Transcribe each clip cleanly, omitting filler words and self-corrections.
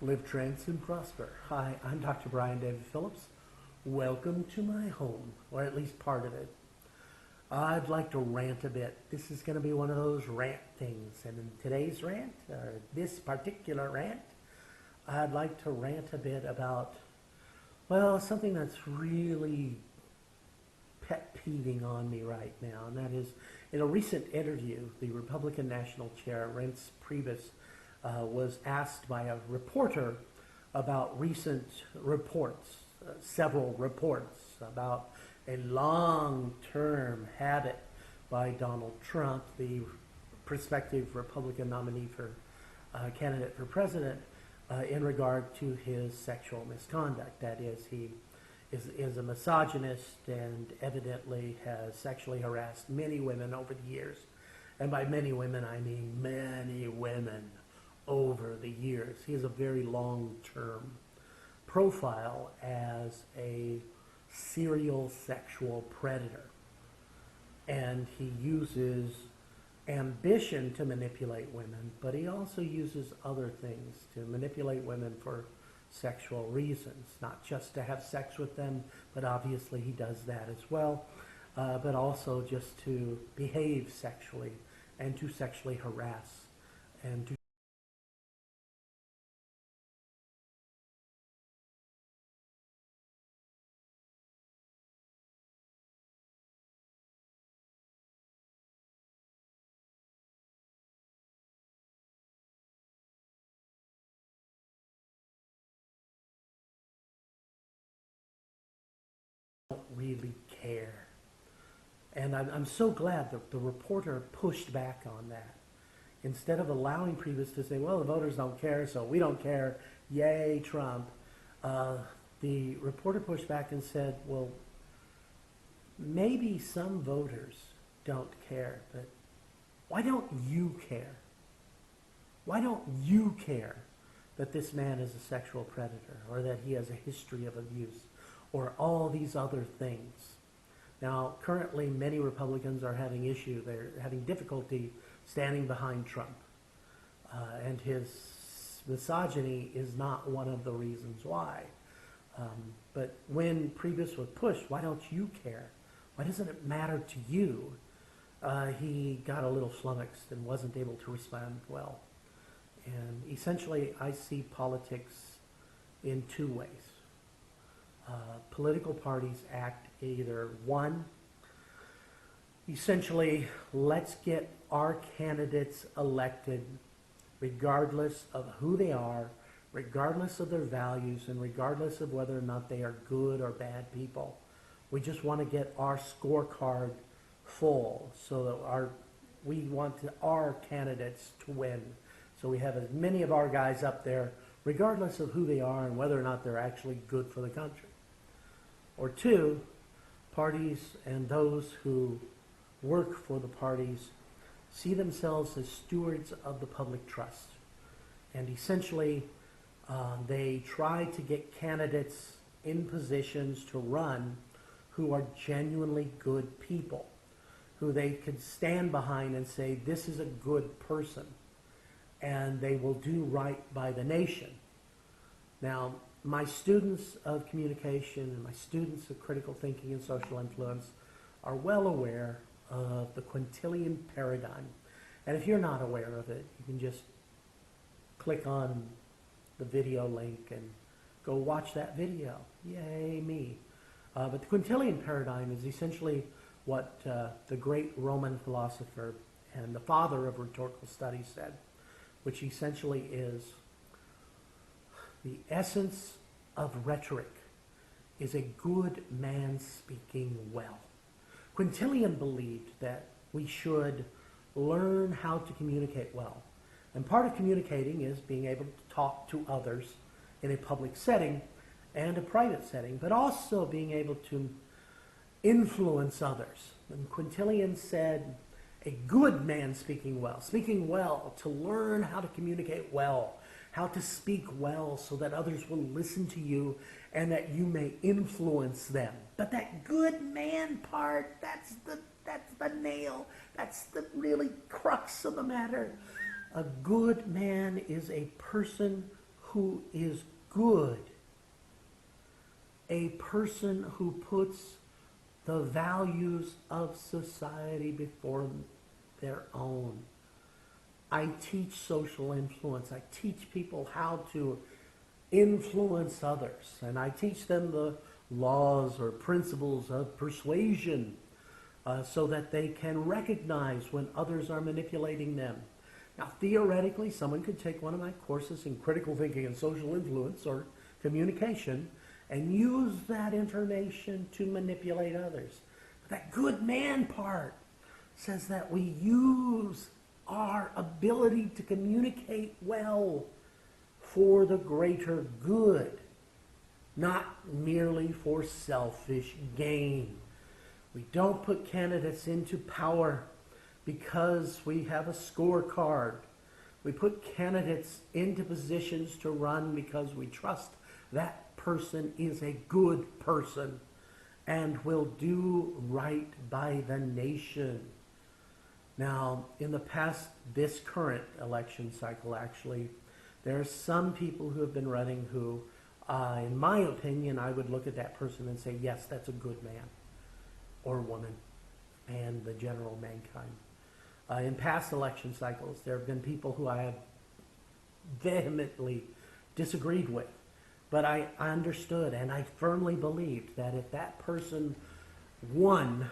Live, trance, and prosper. Hi, I'm Dr. Brian David Phillips. Welcome to my home, or at least part of it. I'd like to rant a bit. This is going to be one of those rant things. And in today's rant, or this particular rant, I'd like to rant a bit about, well, something that's really pet peeving on me right now. And that is, in a recent interview, the Republican National Chair Reince Priebus was asked by a reporter about recent reports, several reports about a long-term habit by Donald Trump, the prospective Republican nominee for candidate for president, in regard to his sexual misconduct. That is, he is a misogynist and evidently has sexually harassed many women over the years. And by many women, I mean many women over the years. He has a very long-term profile as a serial sexual predator. And he uses ambition to manipulate women, but he also uses other things to manipulate women for sexual reasons, not just to have sex with them, but obviously he does that as well, but also just to behave sexually and to sexually harass and to don't really care. And I'm so glad that the reporter pushed back on that. Instead of allowing Priebus to say, well, the voters don't care, so we don't care, yay, Trump, the reporter pushed back and said, well, maybe some voters don't care, but why don't you care? Why don't you care that this man is a sexual predator, or that he has a history of abuse, or all these other things? Now, currently, many Republicans are having they're having difficulty standing behind Trump. And his misogyny is not one of the reasons why. But when Priebus was pushed, why don't you care? Why doesn't it matter to you? He got a little flummoxed and wasn't able to respond well. And essentially, I see politics in two ways. Political parties act either, one, essentially, let's get our candidates elected regardless of who they are, regardless of their values, and regardless of whether or not they are good or bad people. We just want to get our scorecard full so that we want our candidates to win. So we have as many of our guys up there, regardless of who they are and whether or not they're actually good for the country. Or two, parties and those who work for the parties see themselves as stewards of the public trust. And essentially, they try to get candidates in positions to run who are genuinely good people, who they could stand behind and say, this is a good person, and they will do right by the nation. Now, my students of communication and my students of critical thinking and social influence are well aware of the Quintillion Paradigm. And if you're not aware of it, you can just click on the video link and go watch that video. Yay, me. But the Quintillion Paradigm is essentially what the great Roman philosopher and the father of rhetorical studies said, which essentially is the essence of rhetoric is a good man speaking well. Quintillion believed that we should learn how to communicate well. And part of communicating is being able to talk to others in a public setting and a private setting, but also being able to influence others. And Quintillion said, a good man speaking well, to learn how to communicate well, how to speak well so that others will listen to you and that you may influence them. But that good man part, that's the nail, that's the really crux of the matter. A good man is a person who is good, a person who puts the values of society before their own. I teach social influence. I teach people how to influence others, and I teach them the laws or principles of persuasion so that they can recognize when others are manipulating them. Now, theoretically, someone could take one of my courses in critical thinking and social influence or communication and use that information to manipulate others. But that good man part says that we use our ability to communicate well for the greater good, not merely for selfish gain. We don't put candidates into power because we have a scorecard. We put candidates into positions to run because we trust that person is a good person and will do right by the nation. Now, in the past, this current election cycle actually, there are some people who have been running who, in my opinion, I would look at that person and say, yes, that's a good man or woman and the general mankind. In past election cycles, there have been people who I have vehemently disagreed with. But I understood and I firmly believed that if that person won,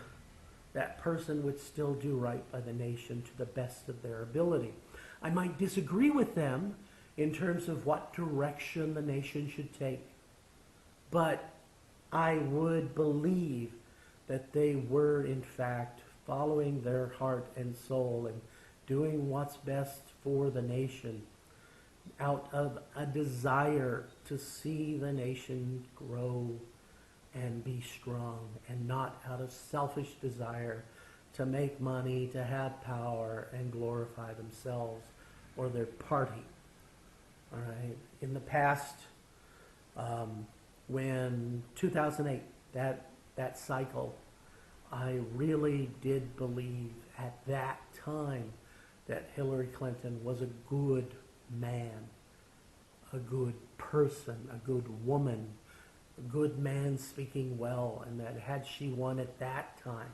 that person would still do right by the nation to the best of their ability. I might disagree with them in terms of what direction the nation should take, but I would believe that they were in fact following their heart and soul and doing what's best for the nation out of a desire to see the nation grow and be strong, and not out of selfish desire to make money, to have power, and glorify themselves or their party. All right. In the past, when 2008, that cycle, I really did believe at that time that Hillary Clinton was a good man, a good person, a good woman, a good man speaking well, and that had she won at that time,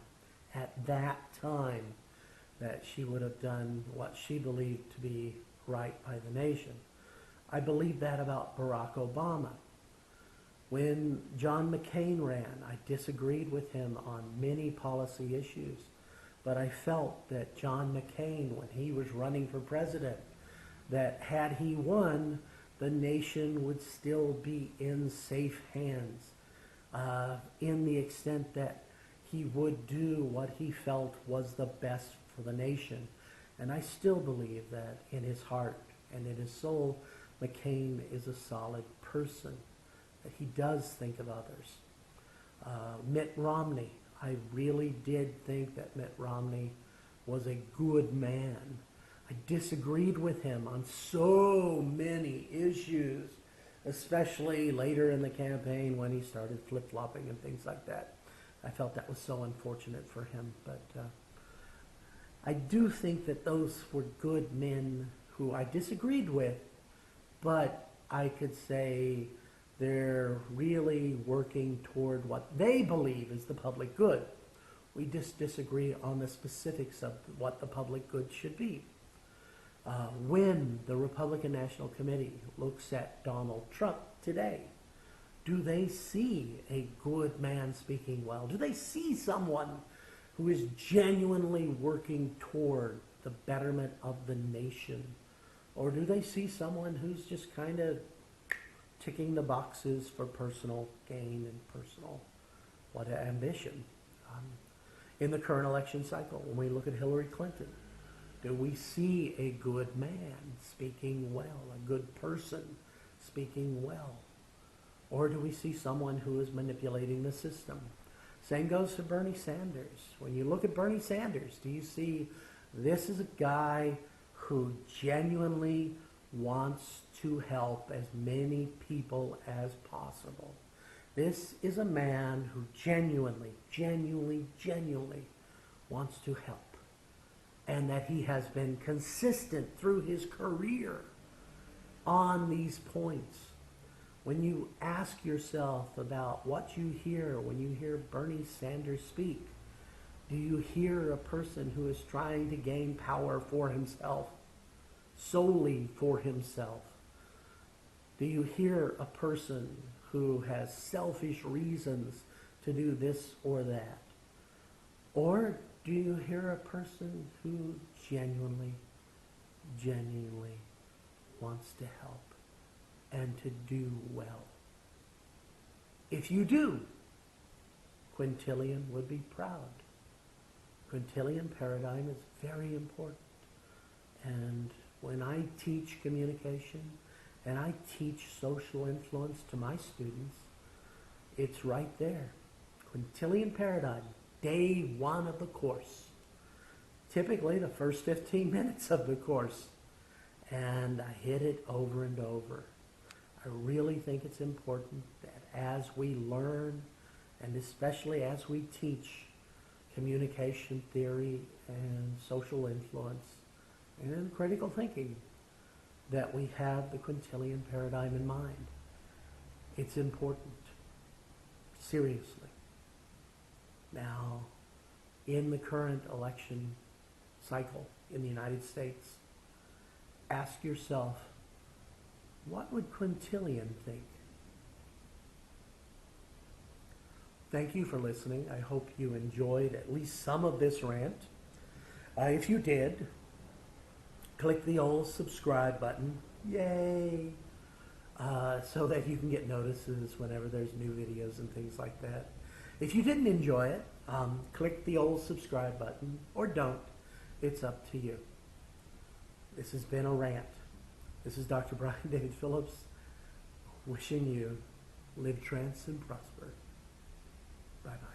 that she would have done what she believed to be right by the nation. I believe that about Barack Obama. When John McCain ran, I disagreed with him on many policy issues, but I felt that John McCain, when he was running for president, that had he won, the nation would still be in safe hands, in the extent that he would do what he felt was the best for the nation. And I still believe that in his heart and in his soul, McCain is a solid person, that he does think of others. Mitt Romney, I really did think that Mitt Romney was a good man. I disagreed with him on so many issues, especially later in the campaign when he started flip-flopping and things like that. I felt that was so unfortunate for him. But I do think that those were good men who I disagreed with, but I could say they're really working toward what they believe is the public good. We just disagree on the specifics of what the public good should be. When the Republican National Committee looks at Donald Trump today, do they see a good man speaking well? Do they see someone who is genuinely working toward the betterment of the nation? Or do they see someone who's just kind of ticking the boxes for personal gain and personal ambition? In the current election cycle, when we look at Hillary Clinton, do we see a good man speaking well, a good person speaking well? Or do we see someone who is manipulating the system? Same goes for Bernie Sanders. When you look at Bernie Sanders, do you see this is a guy who genuinely wants to help as many people as possible? This is a man who genuinely wants to help. And that he has been consistent through his career on these points. When you ask yourself about what you hear when you hear Bernie Sanders speak, do you hear a person who is trying to gain power for himself, solely for himself? Do you hear a person who has selfish reasons to do this or that? Or do you hear a person who genuinely wants to help and to do well? If you do, Quintillion would be proud. Quintillion Paradigm is very important. And when I teach communication and I teach social influence to my students, it's right there. Quintillion Paradigm, day one of the course. Typically the first 15 minutes of the course. And I hit it over and over. I really think it's important that as we learn, and especially as we teach communication theory and social influence and critical thinking, that we have the Quintillion Paradigm in mind. It's important. Seriously. Now, in the current election cycle in the United States, ask yourself, what would Quintillion think? Thank you for listening. I hope you enjoyed at least some of this rant. If you did, click the old subscribe button, yay, so that you can get notices whenever there's new videos and things like that. If you didn't enjoy it, click the old subscribe button, or don't. It's up to you. This has been a rant. This is Dr. Brian David Phillips, wishing you live, trance, and prosper. Bye-bye.